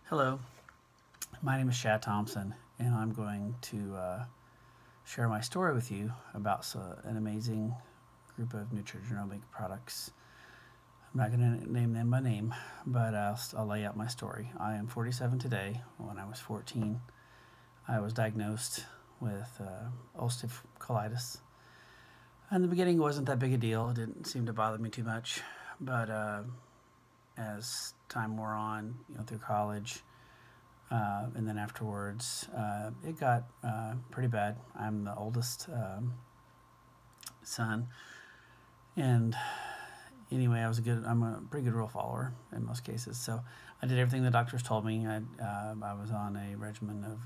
Hello, my name is Shad Thompson, and I'm going to share my story with you about an amazing group of nutrigenomic products. I'm not going to name them by name, but I'll lay out my story. I am 47 today. When I was 14, I was diagnosed with ulcerative colitis. In the beginning, it wasn't that big a deal. It didn't seem to bother me too much, but as time wore on, through college, and then afterwards, it got pretty bad. I'm the oldest son, and anyway, I'm a pretty good rule follower in most cases. So I did everything the doctors told me. I was on a regimen of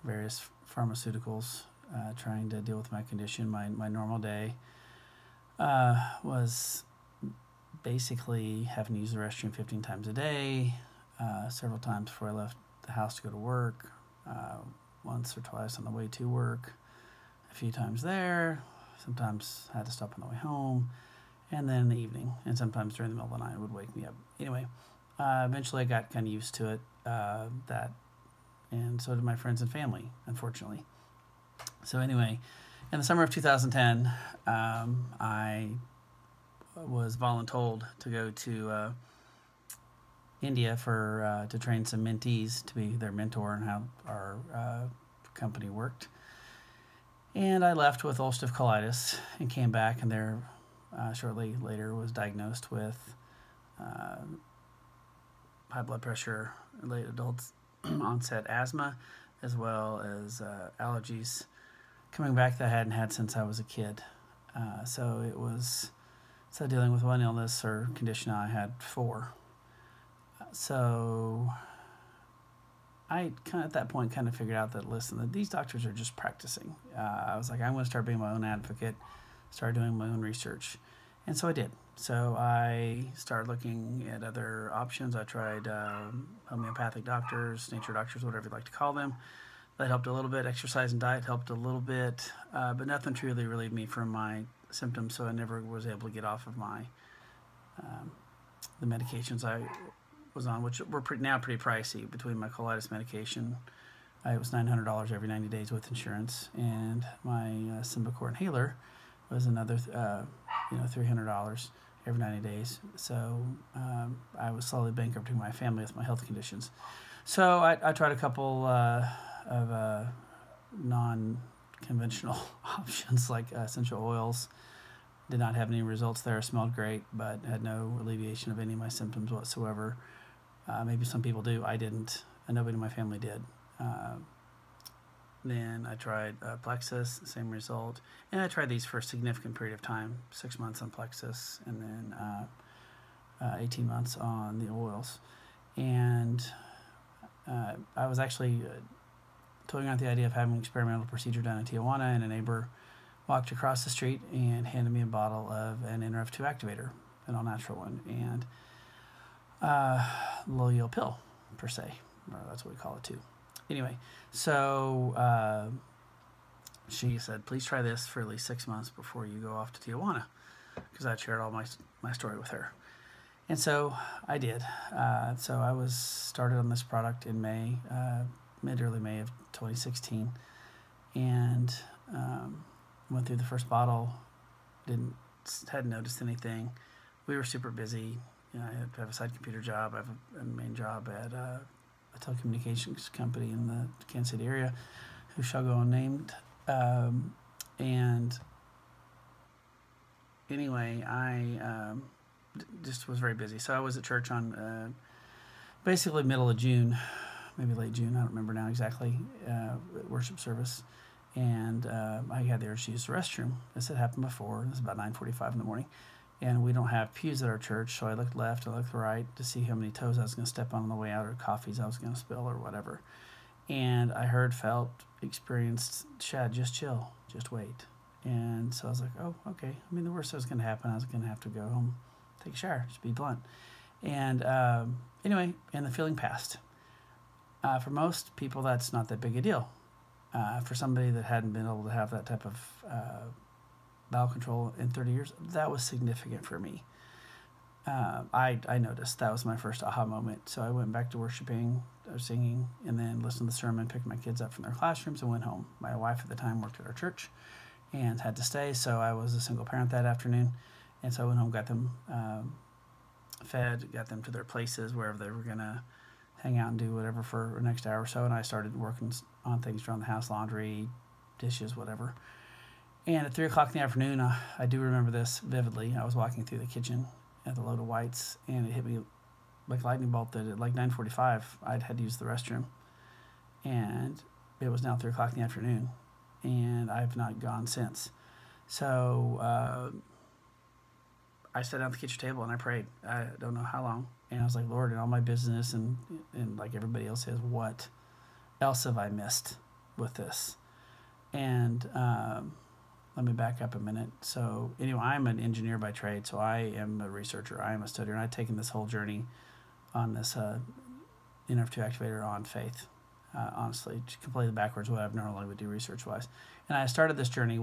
various pharmaceuticals, trying to deal with my condition. My normal day was basically having to use the restroom 15 times a day, several times before I left the house to go to work, once or twice on the way to work, a few times there, sometimes I had to stop on the way home, and then in the evening, and sometimes during the middle of the night it would wake me up. Anyway, eventually I got kind of used to it, and so did my friends and family, unfortunately. So anyway, in the summer of 2010, I was voluntold to go to India to train some mentees to be their mentor and how our company worked. And I left with ulcerative colitis and came back, and there shortly later was diagnosed with high blood pressure, late adult onset asthma, as well as allergies coming back that I hadn't had since I was a kid. So it was dealing with one illness or condition. I had four. So I at that point figured out that, listen, that these doctors are just practicing. I was like, I'm going to start being my own advocate, start doing my own research. And so I did. So I started looking at other options. I tried homeopathic doctors, nature doctors, whatever you'd like to call them. That helped a little bit. Exercise and diet helped a little bit, but nothing truly relieved me from my symptoms, so I never was able to get off of the medications I was on, which were now pretty pricey. Between my colitis medication, it was $900 every 90 days with insurance, and my Symbicort inhaler was another $300 every 90 days. So I was slowly bankrupting my family with my health conditions. So I tried a couple of non-conventional options like essential oils. Did not have any results there. Smelled great, but had no alleviation of any of my symptoms whatsoever. Maybe some people do. I didn't, and nobody in my family did. Then I tried Plexus, same result. And I tried these for a significant period of time, 6 months on Plexus, and then 18 months on the oils. And I was actually toying on the idea of having an experimental procedure done in Tijuana, and a neighbor walked across the street and handed me a bottle of an NRF2 activator, an all-natural one, and low-yield pill, per se. Or that's what we call it, too. Anyway, so she said, please try this for at least 6 months before you go off to Tijuana, because I'd shared all my story with her. And so I did. So I was started on this product in May, early May of 2016, and went through the first bottle. Hadn't noticed anything. We were super busy. I have a side computer job. I have a main job at a telecommunications company in the Kansas City area, who shall go unnamed. And anyway, I just was very busy. So I was at church on basically middle of June, maybe late June, I don't remember now exactly, worship service. And I had the urge to use the restroom. This had happened before. It was about 9:45 in the morning. And we don't have pews at our church, so I looked left, I looked right to see how many toes I was going to step on the way out, or coffees I was going to spill, or whatever. And I felt, experienced, Shad, just chill, just wait. And so I was like, oh, okay. I mean, the worst that was going to happen, I was going to have to go home, take a shower, just be blunt. And anyway, and the feeling passed. For most people, that's not that big a deal. For somebody that hadn't been able to have that type of bowel control in 30 years, that was significant for me. I noticed that was my first aha moment. So I went back to worshiping, or singing, and then listened to the sermon, picked my kids up from their classrooms, and went home. My wife at the time worked at our church and had to stay, so I was a single parent that afternoon. And so I went home, got them fed, got them to their places, wherever they were going to hang out and do whatever for the next hour or so. And I started working on things around the house, laundry, dishes, whatever. And at 3 o'clock in the afternoon, I do remember this vividly. I was walking through the kitchen at the load of whites, and it hit me like a lightning bolt that at like 9:45, I'd had to use the restroom. And it was now 3 o'clock in the afternoon, and I've not gone since. So I sat down at the kitchen table and I prayed. I don't know how long. And I was like, Lord, in all my business and like everybody else says, what else have I missed with this? And let me back up a minute. So anyway, I'm an engineer by trade, so I am a researcher. I am a studier, and I've taken this whole journey on this NRF2 activator on faith. Honestly, completely backwards what I've normally would do research-wise. And I started this journey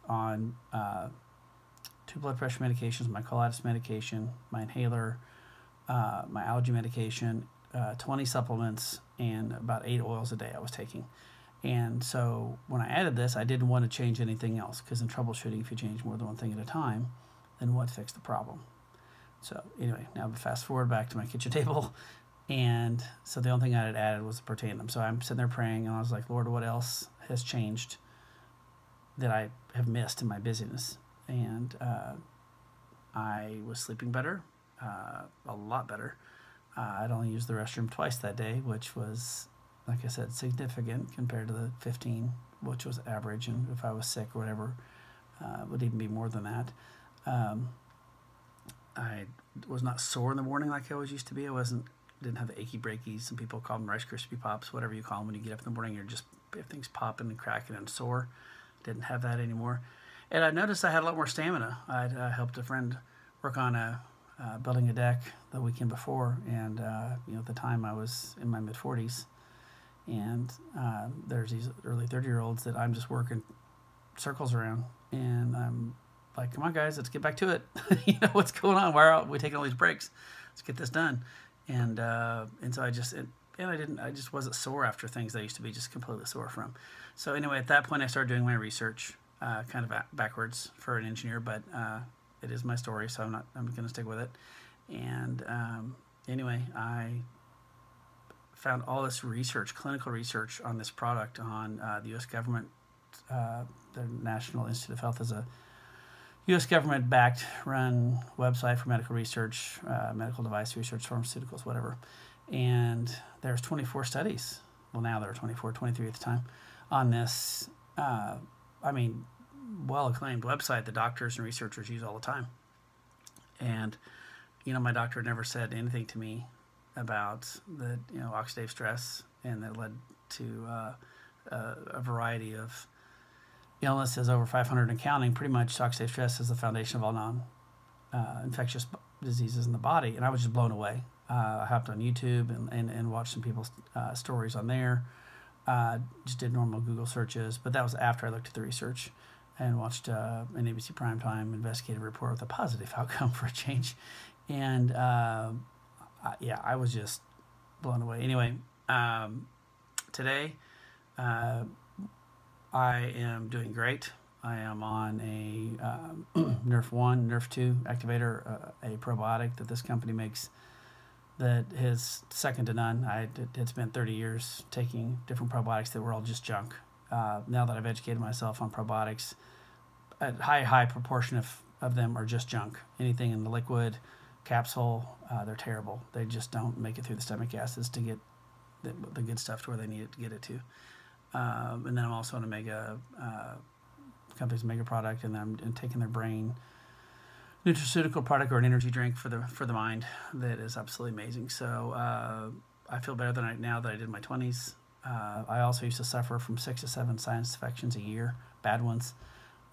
on 2 blood pressure medications, my colitis medication, my inhaler, my allergy medication, 20 supplements, and about 8 oils a day I was taking. And so when I added this, I didn't want to change anything else, because in troubleshooting, if you change more than one thing at a time, then what fixed the problem? So anyway, now fast forward back to my kitchen table. And so the only thing I had added was the Protandim. So I'm sitting there praying, and I was like, Lord, what else has changed that I have missed in my busyness? And I was sleeping better, a lot better. I'd only used the restroom twice that day, which was, like I said, significant compared to the 15, which was average. And if I was sick or whatever, it would even be more than that. I was not sore in the morning like I always used to be. Didn't have the achy breakies. Some people call them Rice Krispie Pops, whatever you call them. When you get up in the morning, everything's popping and cracking and sore. Didn't have that anymore. And I noticed I had a lot more stamina. I'd helped a friend work on building a deck the weekend before, and at the time I was in my mid-40s, and there's these early 30-year-olds that I'm just working circles around, and I'm like, come on guys, let's get back to it. What's going on? Why are we taking all these breaks? Let's get this done. And so I just wasn't sore after things I used to be just completely sore from. So anyway, at that point I started doing my research, kind of backwards for an engineer, but it is my story, so I'm going to stick with it. And anyway, I found all this research, clinical research on this product on the U.S. government. The National Institute of Health is a U.S. government-backed run website for medical research, medical device research, pharmaceuticals, whatever. And there's 24 studies. Well, now there are 23 at the time on this. Well-acclaimed website that doctors and researchers use all the time. And, my doctor never said anything to me about the, oxidative stress, and that led to a variety of illnesses, over 500 and counting. Pretty much oxidative stress is the foundation of all non-infectious diseases in the body. And I was just blown away. I hopped on YouTube and watched some people's stories on there. Just did normal Google searches, but that was after I looked at the research and watched an ABC Primetime investigative report with a positive outcome for a change. And I was just blown away. Anyway, today I am doing great. I am on a NRF1, NRF2 activator, a probiotic that this company makes that is second to none. It's been 30 years taking different probiotics that were all just junk. Now that I've educated myself on probiotics, a high proportion of them are just junk. Anything in the liquid, capsule, they're terrible. They just don't make it through the stomach acids to get the good stuff to where they need it to get it to. And then I'm also on a mega company's mega product, and I'm taking their brain nutraceutical product, or an energy drink for the mind that is absolutely amazing. So I feel better now that I did in my 20s. I also used to suffer from 6 to 7 sinus infections a year, bad ones.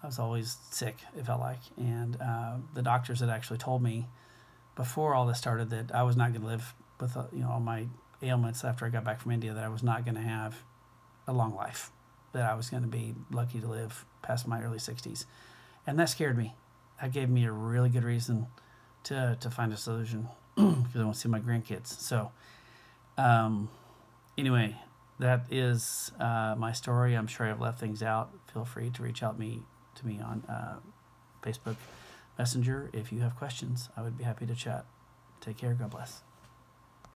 I was always sick, it felt like. And the doctors had actually told me before all this started that I was not going to live with all my ailments after I got back from India, that I was not going to have a long life, that I was going to be lucky to live past my early 60s. And that scared me. That gave me a really good reason to find a solution because I want to see my grandkids. So, anyway, that is my story. I'm sure I've left things out. Feel free to reach out to me on Facebook Messenger if you have questions. I would be happy to chat. Take care. God bless.